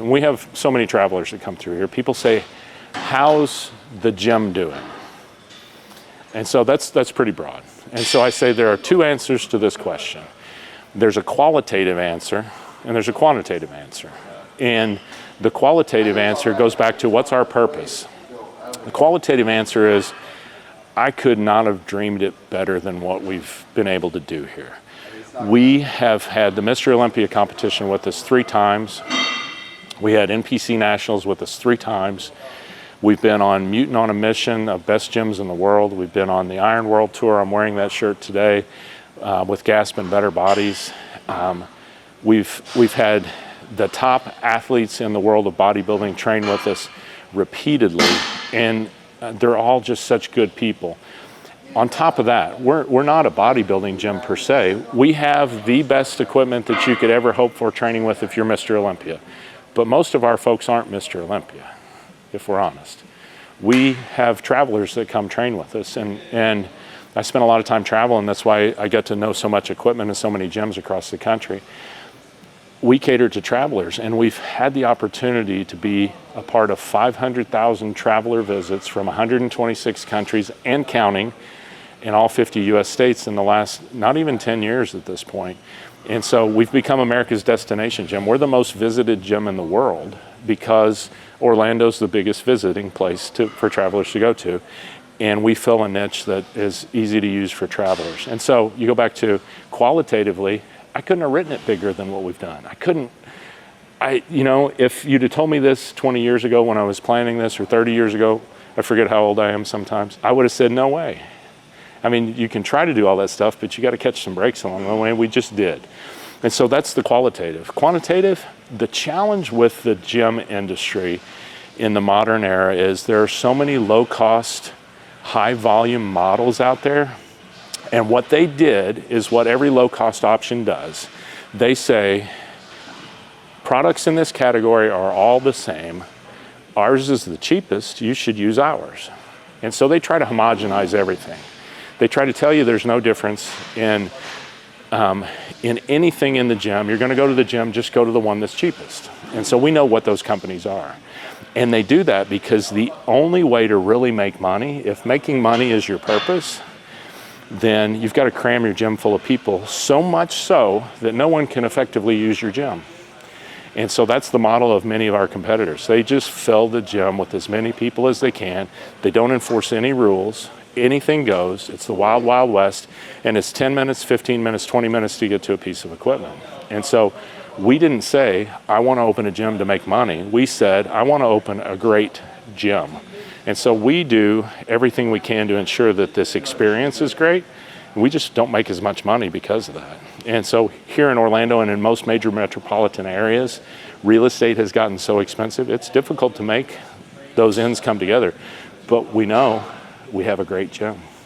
And we have so many travelers that come through here. People say, how's the gym doing? And so that's pretty broad. And so I say there are two answers to this question. There's a qualitative answer and there's a quantitative answer. And the qualitative answer goes back to what's our purpose. The qualitative answer is, I could not have dreamed it better than what we've been able to do here. We have had the Mr. Olympia competition with us 3 times. We had NPC Nationals with us 3 times. We've been on Mutant on a Mission of best gyms in the world. We've been on the Iron World Tour. I'm wearing that shirt today with Gasp and Better Bodies. We've had the top athletes in the world of bodybuilding train with us repeatedly, and they're all just such good people. On top of that, we're not a bodybuilding gym per se. We have the best equipment that you could ever hope for training with if you're Mr. Olympia. But most of our folks aren't Mr. Olympia, if we're honest. We have travelers that come train with us, and I spent a lot of time traveling. That's why I get to know so much equipment and so many gyms across the country. We cater to travelers, and we've had the opportunity to be a part of 500,000 traveler visits from 126 countries and counting in all 50 US states in the last not even 10 years at this point. And so we've become America's destination gym. We're the most visited gym in the world because Orlando's the biggest visiting place for travelers to go to. And we fill a niche that is easy to use for travelers. And so you go back to qualitatively, I couldn't have written it bigger than what we've done. If you'd have told me this 20 years ago when I was planning this, or 30 years ago, I forget how old I am sometimes, I would have said, no way. I mean, you can try to do all that stuff, but you got to catch some breaks along the way. We just did. And so that's the qualitative. Quantitative, the challenge with the gym industry in the modern era is there are so many low-cost, high-volume models out there. And what they did is what every low-cost option does. They say, products in this category are all the same. Ours is the cheapest. You should use ours. And so they try to homogenize everything. They try to tell you there's no difference in anything in the gym. You're going to go to the gym, just go to the one that's cheapest. And so we know what those companies are. And they do that because the only way to really make money, if making money is your purpose, then you've got to cram your gym full of people, so much so that no one can effectively use your gym. And so that's the model of many of our competitors. They just fill the gym with as many people as they can. They don't enforce any rules. Anything goes. It's the wild, wild west. And it's 10 minutes, 15 minutes, 20 minutes to get to a piece of equipment. And so we didn't say, I want to open a gym to make money. We said, I want to open a great gym. And so we do everything we can to ensure that this experience is great. We just don't make as much money because of that. And so here in Orlando and in most major metropolitan areas, real estate has gotten so expensive, it's difficult to make those ends come together. But we know we have a great gym.